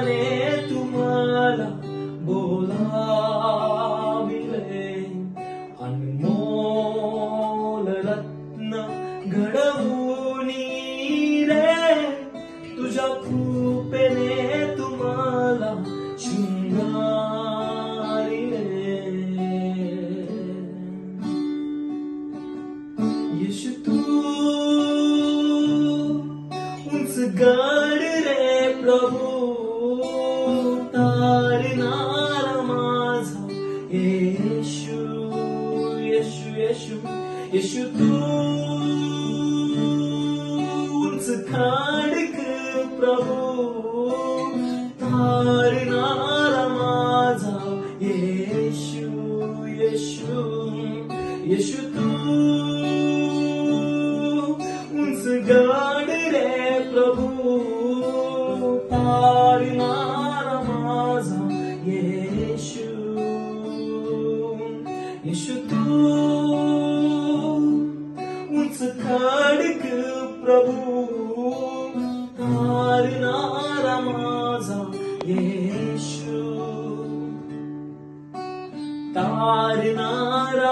ने तुम्हाला बोलाविले, अनमोल रत्न घडवूनी रे, तुझ्या कृपेने तुम्हाला शृंगारिले. येशू तू उंच गड रे प्रभू, तारणारा माझा येशू. येशू येशू येशू तू उंच खडक प्रभू, तारणारा माझा येशू. येशू येशू तू उंच गड रे प्रभू, तारणारा माझा येशू. येशू तू उंच खडक प्रभू, तारणारा माझा येशू. तारणारा